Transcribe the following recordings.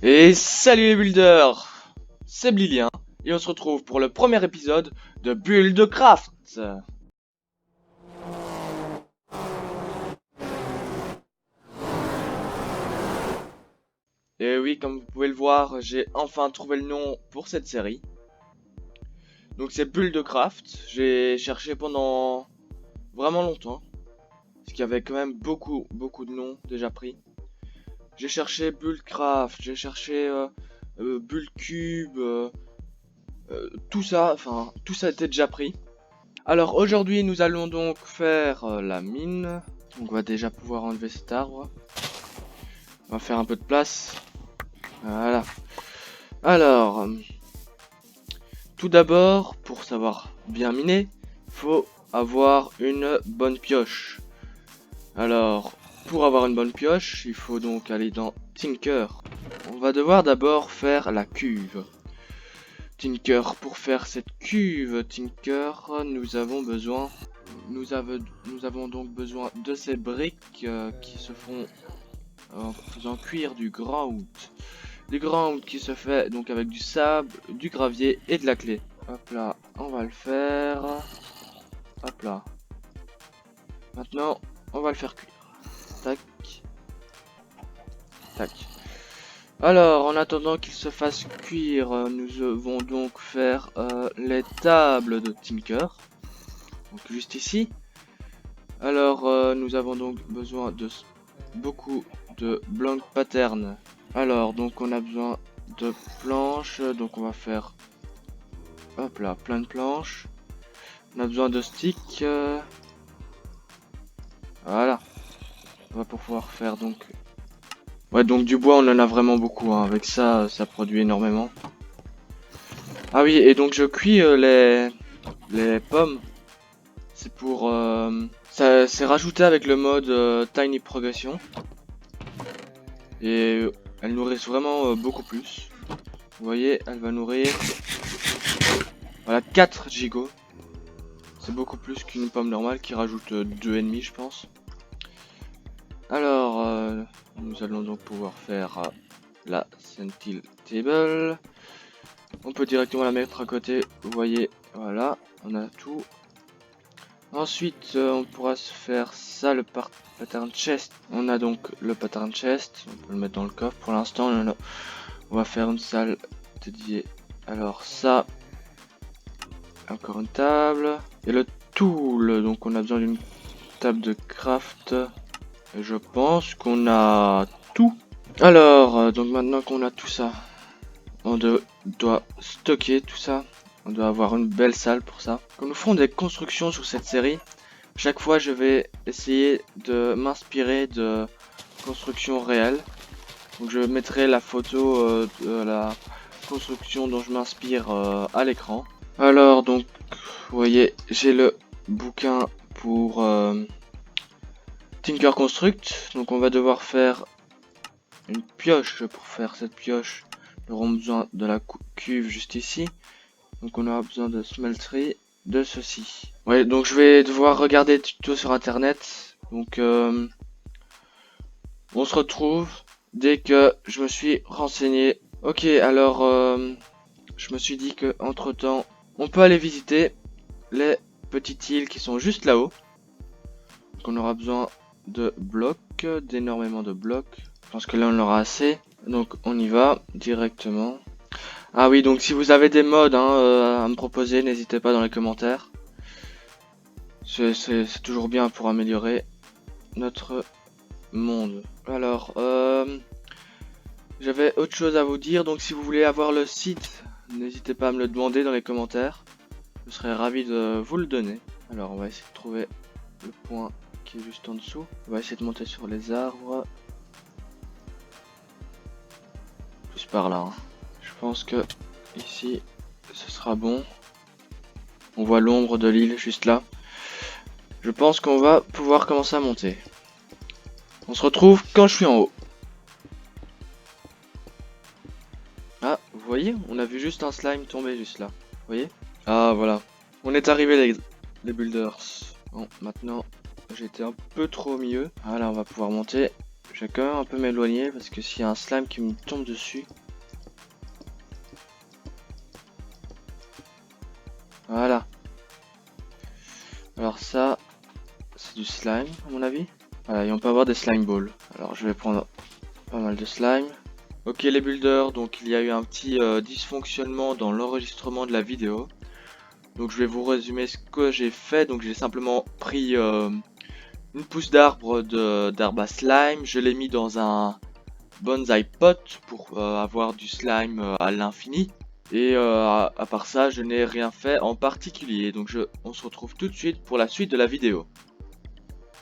Et salut les builders, c'est Blilien et on se retrouve pour le premier épisode de Buildcraft. Et oui, comme vous pouvez le voir, j'ai enfin trouvé le nom pour cette série. Donc c'est Buildcraft, j'ai cherché pendant vraiment longtemps, parce qu'il y avait quand même beaucoup de noms déjà pris. J'ai cherché Buildcraft, j'ai cherché Buildcube, tout ça, enfin tout ça était déjà pris. Alors aujourd'hui nous allons donc faire la mine. Donc on va déjà pouvoir enlever cet arbre. On va faire un peu de place. Voilà. Alors, tout d'abord, pour savoir bien miner, faut avoir une bonne pioche. Alors, pour avoir une bonne pioche, il faut donc aller dans Tinker. On va devoir d'abord faire la cuve. Tinker, pour faire cette cuve, Tinker, nous avons besoin nous avons donc besoin de ces briques qui se font en faisant cuire du ground. Du ground qui se fait donc avec du sable, du gravier et de la clé. Hop là, on va le faire. Hop là. Maintenant, on va le faire cuire. Tac. Tac. Alors, en attendant qu'il se fasse cuire, nous devons donc faire les tables de Tinker. Donc juste ici. Alors, nous avons donc besoin de beaucoup de blank pattern. Alors, donc on a besoin de planches, donc on va faire, hop là, plein de planches. On a besoin de sticks, voilà. On va pouvoir faire donc, ouais, donc du bois on en a vraiment beaucoup, hein. Avec ça, ça produit énormément. Ah oui, et donc je cuis les pommes. C'est pour, ça c'est rajouté avec le mode Tiny Progression. Et elles nourrissent vraiment beaucoup plus. Vous voyez, elle va nourrir, voilà, 4 gigots. C'est beaucoup plus qu'une pomme normale qui rajoute 2,5 je pense. Alors, nous allons donc pouvoir faire la Sentinel Table. On peut directement la mettre à côté, vous voyez, voilà, on a tout. Ensuite, on pourra se faire ça, le pattern chest. On a donc le pattern chest, on peut le mettre dans le coffre. Pour l'instant, on va faire une salle dédiée. Alors ça, encore une table. Et le tool, donc on a besoin d'une table de craft. Et je pense qu'on a tout. Alors, donc maintenant qu'on a tout ça, on doit stocker tout ça. On doit avoir une belle salle pour ça. Quand nous ferons des constructions sur cette série, chaque fois je vais essayer de m'inspirer de constructions réelles. Donc je mettrai la photo de la construction dont je m'inspire à l'écran. Alors donc, vous voyez, j'ai le bouquin pour Tinker Construct. Donc on va devoir faire une pioche. Pour faire cette pioche, nous aurons besoin de la cuve juste ici. Donc on aura besoin de smeltery, de ceci. Ouais, donc je vais devoir regarder des tutos sur internet. Donc on se retrouve dès que je me suis renseigné. Ok, alors je me suis dit que entre temps, on peut aller visiter les petites îles qui sont juste là-haut. Donc on aura besoin de blocs, d'énormément de blocs. Je pense que là on aura assez. Donc on y va directement. Ah oui, donc si vous avez des mods à me proposer, n'hésitez pas dans les commentaires. C'est toujours bien pour améliorer notre monde. Alors, j'avais autre chose à vous dire, donc si vous voulez avoir le site, n'hésitez pas à me le demander dans les commentaires. Je serais ravi de vous le donner. Alors on va essayer de trouver le point qui est juste en dessous. On va essayer de monter sur les arbres. Plus par là. Hein. Je pense que ici, ce sera bon. On voit l'ombre de l'île juste là. Je pense qu'on va pouvoir commencer à monter. On se retrouve quand je suis en haut. Ah, vous voyez, on a vu juste un slime tomber juste là. Vous voyez? Ah, voilà. On est arrivé les builders. Bon, maintenant, j'étais un peu trop au milieu. Voilà, on va pouvoir monter Je vais quand même un peu m'éloigner parce que s'il y a un slime qui me tombe dessus. Voilà. Alors ça, c'est du slime à mon avis. Voilà, et on peut avoir des slime balls. Alors je vais prendre pas mal de slime. Ok les builders, donc il y a eu un petit dysfonctionnement dans l'enregistrement de la vidéo. Donc je vais vous résumer ce que j'ai fait. Donc j'ai simplement pris une pousse d'arbre d'arbre à slime. Je l'ai mis dans un bonsaï pot pour avoir du slime à l'infini. Et à part ça, je n'ai rien fait en particulier. Donc on se retrouve tout de suite pour la suite de la vidéo.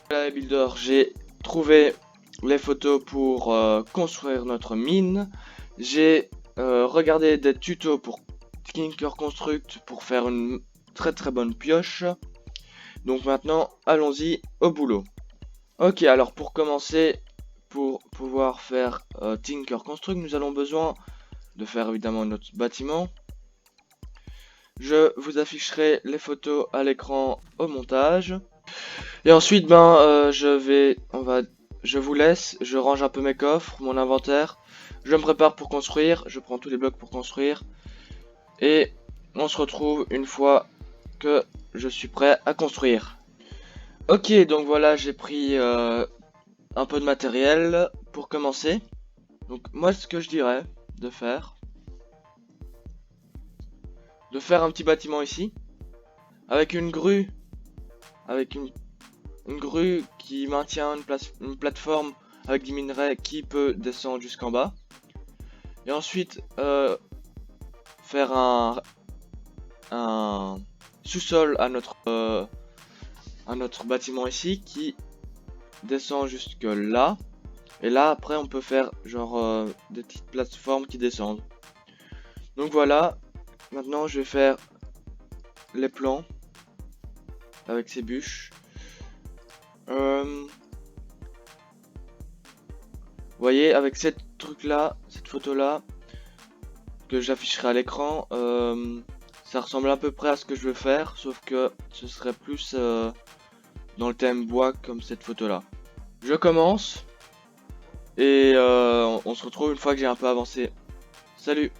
Voilà les builders, j'ai trouvé les photos pour construire notre mine. J'ai regardé des tutos pour Tinker Construct pour faire une très bonne pioche. Donc maintenant, allons-y au boulot. Ok, alors pour commencer, pour pouvoir faire Tinker Construct, nous allons besoin de faire évidemment notre bâtiment. Je vous afficherai les photos à l'écran au montage. Et ensuite, je vous laisse, je range un peu mes coffres, mon inventaire. Je me prépare pour construire, je prends tous les blocs pour construire. Et on se retrouve une fois que je suis prêt à construire. Ok, donc voilà, j'ai pris un peu de matériel pour commencer. Donc moi, ce que je dirais de faire un petit bâtiment ici, avec une grue, avec une grue qui maintient une plateforme avec des minerais qui peut descendre jusqu'en bas. Et ensuite, faire un sous-sol à notre bâtiment ici qui descend jusque là. Et là, après, on peut faire genre des petites plateformes qui descendent. Donc voilà, maintenant je vais faire les plans avec ces bûches. Vous voyez, avec cette photo là, que j'afficherai à l'écran, ça ressemble à peu près à ce que je veux faire, sauf que ce serait plus dans le thème bois comme cette photo là. Je commence et on se retrouve une fois que j'ai un peu avancé. Salut.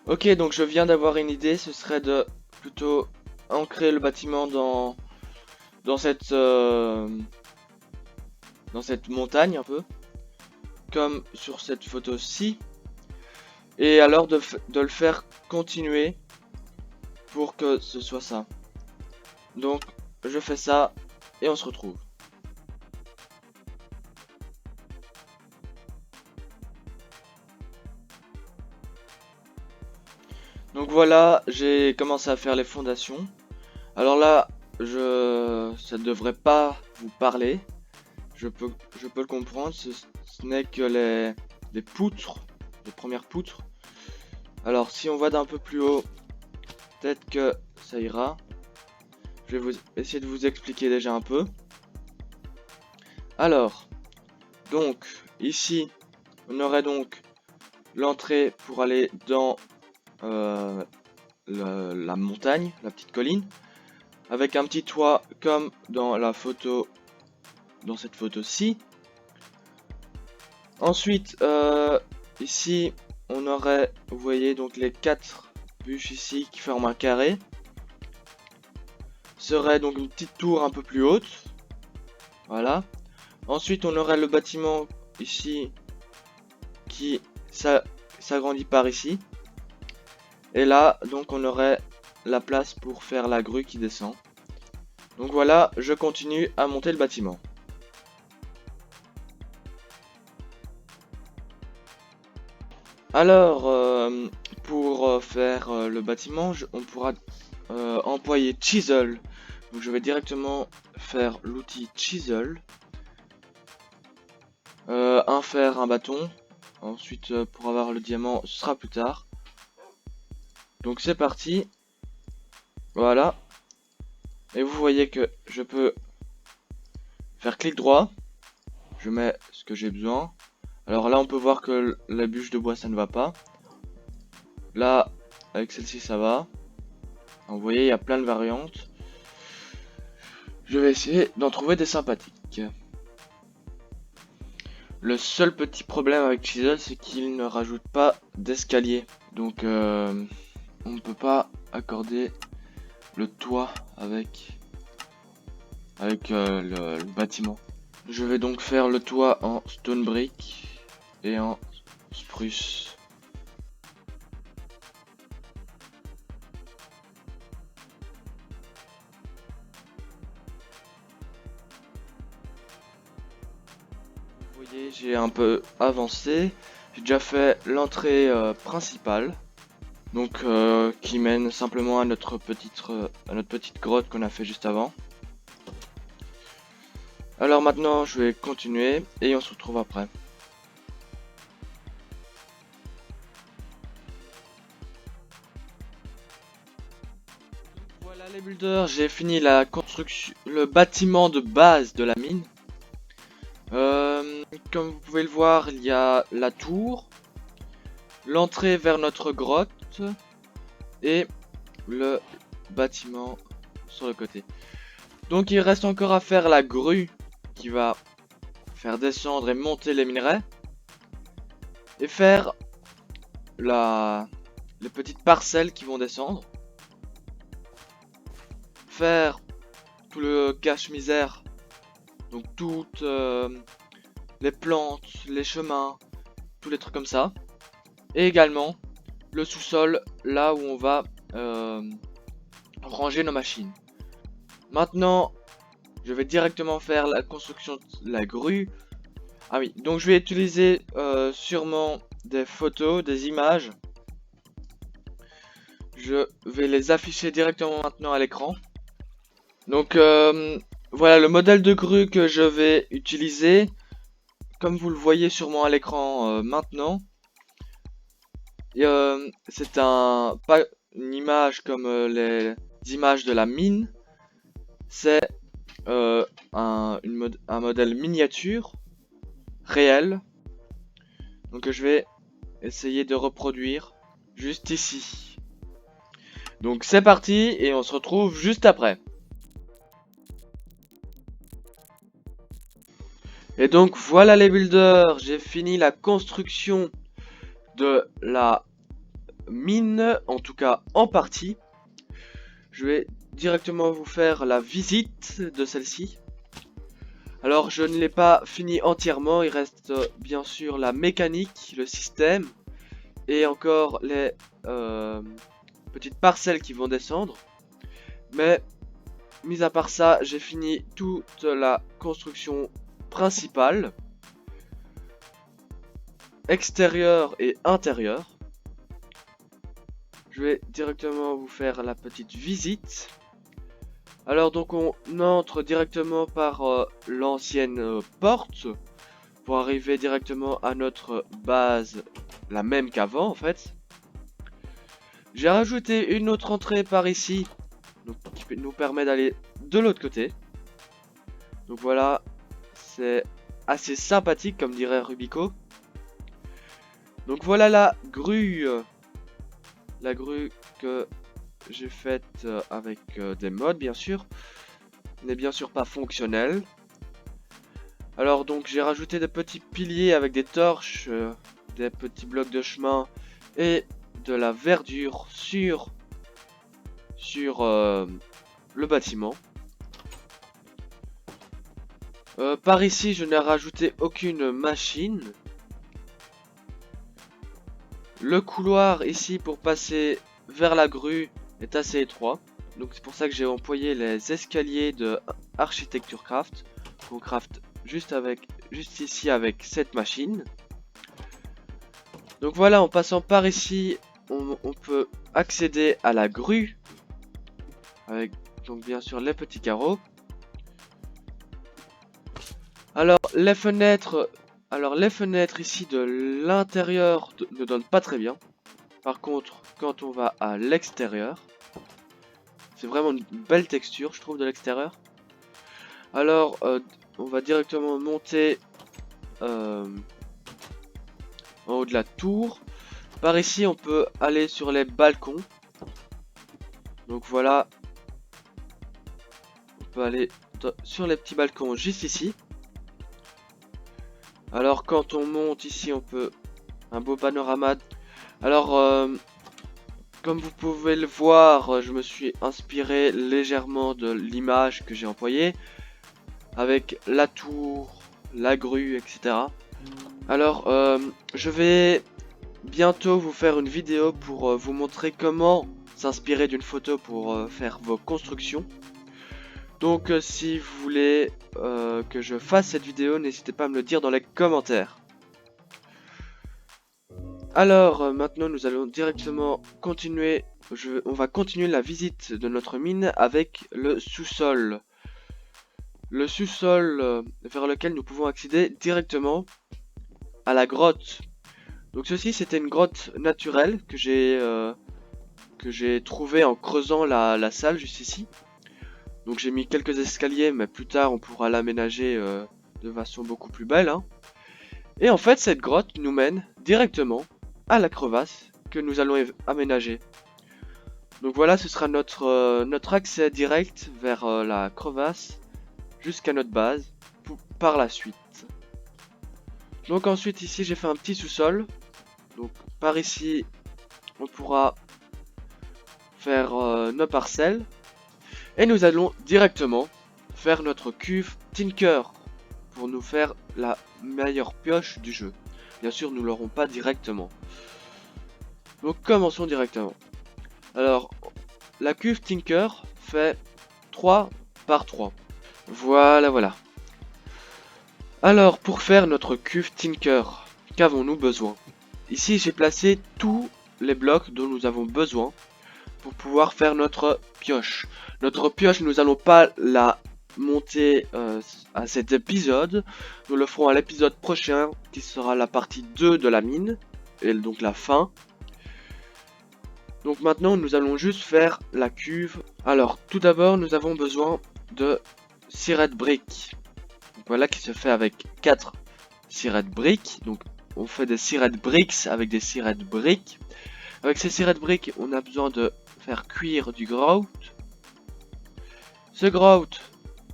Ok, donc je viens d'avoir une idée, ce serait de plutôt ancrer le bâtiment dans cette montagne un peu, comme sur cette photo-ci, et alors de le faire continuer pour que ce soit ça. Donc je fais ça et on se retrouve. Donc voilà, j'ai commencé à faire les fondations. Alors là, ça ne devrait pas vous parler. Je peux le comprendre. Ce n'est que les poutres, les premières poutres. Alors si on va d'un peu plus haut, peut-être que ça ira. Je vais essayer de vous expliquer déjà un peu. Alors, donc ici, on aurait donc l'entrée pour aller dans la montagne, la petite colline, avec un petit toit comme dans la photo, dans cette photo-ci. Ensuite, ici, on aurait, vous voyez, donc les 4 bûches ici qui forment un carré. Serait donc une petite tour un peu plus haute. Voilà. Ensuite, on aurait le bâtiment ici qui s'agrandit par ici. Et là, donc, on aurait la place pour faire la grue qui descend. Donc voilà, je continue à monter le bâtiment. Alors, pour faire le bâtiment, on pourra employer Chisel. Donc je vais directement faire l'outil Chisel. Un fer, un bâton. Ensuite, pour avoir le diamant, ce sera plus tard. Donc c'est parti. Voilà. Et vous voyez que je peux faire clic droit. Je mets ce que j'ai besoin. Alors là, on peut voir que la bûche de bois, ça ne va pas. Là, avec celle-ci, ça va. Donc, vous voyez, il y a plein de variantes. Je vais essayer d'en trouver des sympathiques. Le seul petit problème avec Chisel, c'est qu'il ne rajoute pas d'escalier. Donc on ne peut pas accorder le toit avec le bâtiment. Je vais donc faire le toit en stone brick et en spruce. Vous voyez, j'ai un peu avancé. J'ai déjà fait l'entrée principale. Donc qui mène simplement à notre petite grotte qu'on a fait juste avant. Alors maintenant je vais continuer et on se retrouve après. Voilà les builders, j'ai fini la construction, le bâtiment de base de la mine. Comme vous pouvez le voir, il y a la tour, l'entrée vers notre grotte et le bâtiment sur le côté. Donc il reste encore à faire la grue qui va faire descendre et monter les minerais et faire les petites parcelles qui vont descendre, faire tout le cache-misère, donc toutes les plantes, les chemins, tous les trucs comme ça, et également le sous-sol, là où on va ranger nos machines. Maintenant, je vais directement faire la construction de la grue. Ah oui, donc je vais utiliser sûrement des photos, des images. Je vais les afficher directement maintenant à l'écran. Donc voilà le modèle de grue que je vais utiliser. Comme vous le voyez sûrement à l'écran maintenant. C'est pas une image comme les images de la mine. C'est un modèle miniature réel. Donc je vais essayer de reproduire juste ici. Donc c'est parti et on se retrouve juste après. Et donc voilà les builders, j'ai fini la construction de la mine, en tout cas en partie. Je vais directement vous faire la visite de celle-ci. Alors je ne l'ai pas fini entièrement, il reste bien sûr la mécanique, le système et encore les petites parcelles qui vont descendre. Mais mis à part ça, j'ai fini toute la construction principale, extérieure et intérieure. Je vais directement vous faire la petite visite. Alors donc on entre directement par l'ancienne porte pour arriver directement à notre base, la même qu'avant en fait. J'ai rajouté une autre entrée par ici, donc, qui nous permet d'aller de l'autre côté. Donc voilà, c'est assez sympathique comme dirait Rubico. Donc voilà la grue que j'ai faite avec des mods bien sûr, n'est bien sûr pas fonctionnelle. Alors donc j'ai rajouté des petits piliers avec des torches, des petits blocs de chemin et de la verdure sur le bâtiment. Par ici je n'ai rajouté aucune machine. Le couloir ici pour passer vers la grue est assez étroit. Donc c'est pour ça que j'ai employé les escaliers de Architecture Craft. Qu'on craft juste ici avec cette machine. Donc voilà, en passant par ici, on peut accéder à la grue. Avec donc bien sûr les petits carreaux. Alors les fenêtres ici de l'intérieur ne donnent pas très bien. Par contre, quand on va à l'extérieur, c'est vraiment une belle texture, je trouve, de l'extérieur. Alors, on va directement monter en haut de la tour. Par ici, on peut aller sur les balcons. Donc voilà, on peut aller sur les petits balcons juste ici. Alors quand on monte ici, on peut un beau panorama. Alors comme vous pouvez le voir, je me suis inspiré légèrement de l'image que j'ai employée avec la tour, la grue, etc. Alors je vais bientôt vous faire une vidéo pour vous montrer comment s'inspirer d'une photo pour faire vos constructions. Donc si vous voulez que je fasse cette vidéo, n'hésitez pas à me le dire dans les commentaires. Alors maintenant nous allons directement continuer, on va continuer la visite de notre mine avec le sous-sol. Le sous-sol vers lequel nous pouvons accéder directement à la grotte. Donc ceci c'était une grotte naturelle que j'ai trouvée en creusant la salle juste ici. Donc j'ai mis quelques escaliers, mais plus tard on pourra l'aménager de façon beaucoup plus belle, hein. Et en fait cette grotte nous mène directement à la crevasse que nous allons aménager. Donc voilà, ce sera notre accès direct vers la crevasse jusqu'à notre base par la suite. Donc ensuite ici j'ai fait un petit sous-sol. Donc par ici on pourra faire nos parcelles. Et nous allons directement faire notre cuve Tinker pour nous faire la meilleure pioche du jeu. Bien sûr, nous l'aurons pas directement. Donc commençons directement. Alors, la cuve Tinker fait 3 par 3. Voilà, voilà. Alors, pour faire notre cuve Tinker, qu'avons-nous besoin? Ici, j'ai placé tous les blocs dont nous avons besoin pour pouvoir faire notre pioche. Notre pioche, nous n'allons pas la monter à cet épisode. Nous le ferons à l'épisode prochain qui sera la partie 2 de la mine. Et donc la fin. Donc maintenant nous allons juste faire la cuve. Alors tout d'abord nous avons besoin de cirette brick. Donc voilà qui se fait avec 4 cirettes brick. Donc on fait des cirettes bricks avec des cirettes brick. Avec ces cirettes brick on a besoin de faire cuire du grout. Ce grout,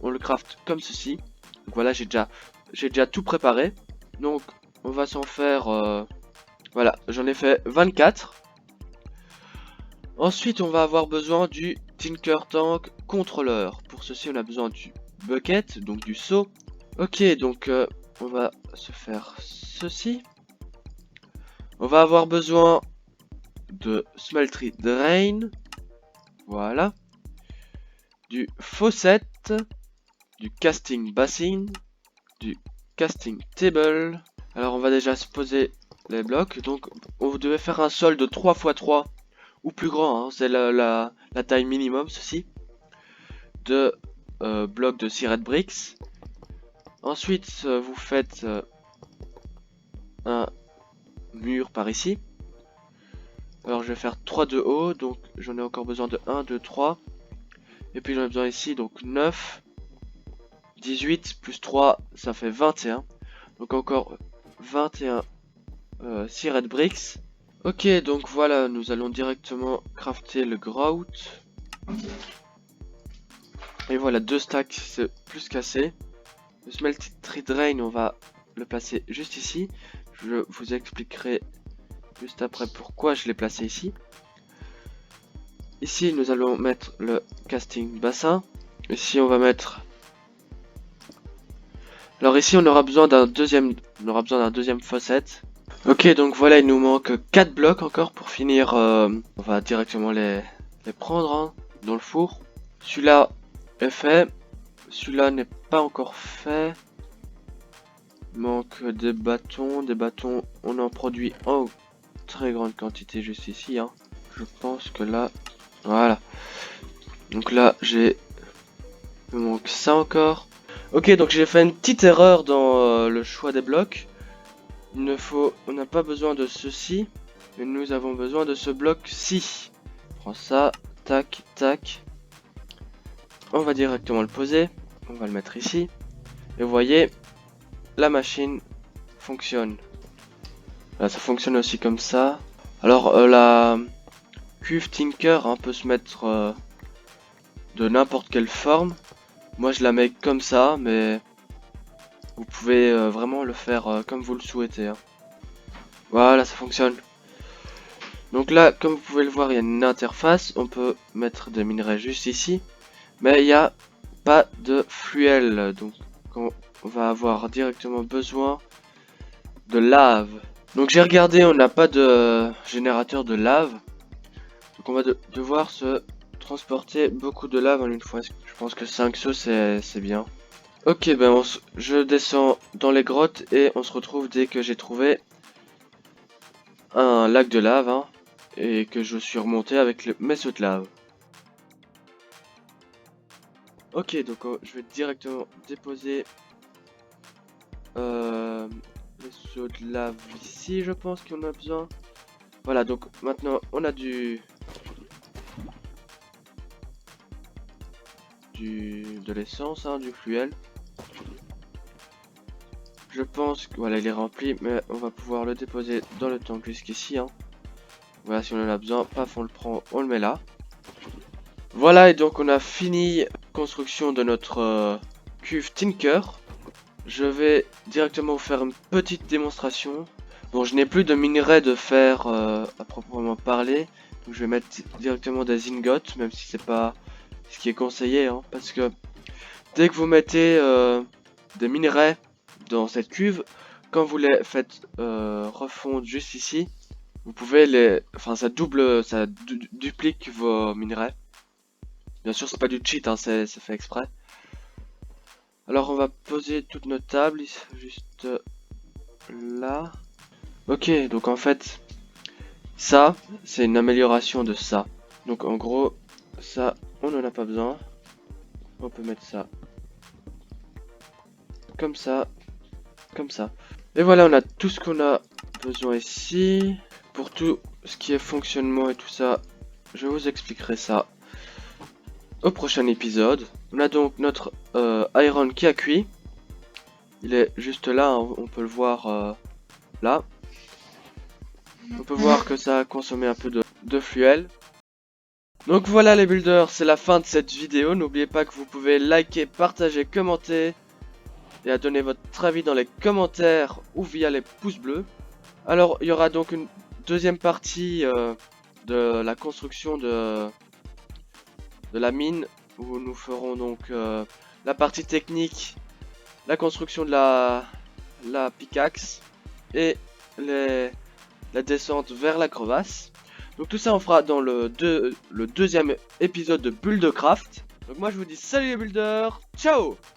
on le craft comme ceci. Donc voilà, j'ai déjà tout préparé. Donc on va s'en faire, voilà, j'en ai fait 24. Ensuite, on va avoir besoin du Tinker Tank Controller. Pour ceci, on a besoin du bucket, donc du seau. Ok, donc on va se faire ceci. On va avoir besoin de Smeltery Drain. Voilà. Du faucet, du casting basin, du casting table. Alors on va déjà se poser les blocs. Donc on devait faire un sol de 3 x 3 ou plus grand, hein. C'est la taille minimum ceci. De blocs de Cirette Bricks. Ensuite vous faites un mur par ici. Alors je vais faire 3 de haut. Donc j'en ai encore besoin de 1, 2, 3. Et puis j'en ai besoin ici donc 9. 18 plus 3 ça fait 21. Donc encore 21 Cirette Bricks. Ok, donc voilà, nous allons directement crafter le grout. Et voilà, 2 stacks, c'est plus qu'assez. Le Smeltery Drain, on va le placer juste ici. Je vous expliquerai juste après pourquoi je l'ai placé ici. Ici, nous allons mettre le casting bassin. Ici, on va mettre... Alors ici, on aura besoin d'un deuxième faucet. Ok, donc voilà, il nous manque 4 blocs encore pour finir. On va directement les prendre, hein, dans le four. Celui-là est fait. Celui-là n'est pas encore fait. Il manque des bâtons. Des bâtons, on en produit en très grande quantité juste ici, hein. Je pense que là... Voilà. Donc là, il me manque ça encore. Ok, donc j'ai fait une petite erreur dans le choix des blocs. On n'a pas besoin de ceci, mais nous avons besoin de ce bloc-ci. Prends ça, tac, tac. On va directement le poser. On va le mettre ici. Et vous voyez, la machine fonctionne. Là, ça fonctionne aussi comme ça. Alors, la cuve Tinker hein, peut se mettre de n'importe quelle forme. Moi, je la mets comme ça, mais Vous pouvez vraiment le faire comme vous le souhaitez. Hein. Voilà, ça fonctionne. Donc là, comme vous pouvez le voir, il y a une interface. On peut mettre des minerais juste ici. Mais il n'y a pas de fluel. Donc on va avoir directement besoin de lave. Donc j'ai regardé, on n'a pas de générateur de lave. Donc on va devoir se transporter beaucoup de lave en une fois. Je pense que 5 seaux c'est bien. Ok, ben je descends dans les grottes et on se retrouve dès que j'ai trouvé un lac de lave hein, et que je suis remonté avec mes seaux de lave. Ok, donc je vais directement déposer les seaux de lave ici, je pense qu'on a besoin. Voilà, donc maintenant on a de l'essence, hein, du fluel. Je pense que voilà, il est rempli, mais on va pouvoir le déposer dans le tank jusqu'ici. Hein. Voilà, si on en a besoin, paf, on le prend, on le met là. Voilà, et donc on a fini la construction de notre cuve Tinker. Je vais directement vous faire une petite démonstration. Bon, je n'ai plus de minerais de fer à proprement parler. Donc je vais mettre directement des ingots, même si c'est pas ce qui est conseillé. Hein, parce que dès que vous mettez des minerais dans cette cuve, quand vous les faites refondre juste ici, vous pouvez les... Enfin, ça duplique vos minerais. Bien sûr, c'est pas du cheat, hein, c'est fait exprès. Alors, on va poser toute notre table, juste là. Ok, donc en fait, ça, c'est une amélioration de ça. Donc en gros, ça, on n'en a pas besoin. On peut mettre ça comme ça, comme ça. Et voilà, on a tout ce qu'on a besoin ici. Pour tout ce qui est fonctionnement et tout ça, je vous expliquerai ça au prochain épisode. On a donc notre iron qui a cuit. Il est juste là, hein, on peut le voir là. On peut voir que ça a consommé un peu de fluel. Donc voilà les builders, c'est la fin de cette vidéo. N'oubliez pas que vous pouvez liker, partager, commenter et à donner votre avis dans les commentaires ou via les pouces bleus. Alors il y aura donc une deuxième partie de la construction de la mine où nous ferons donc la partie technique, la construction de la pickaxe et la descente vers la crevasse. Donc tout ça on fera dans le deuxième épisode de Build Craft. Donc moi je vous dis salut les builders, ciao!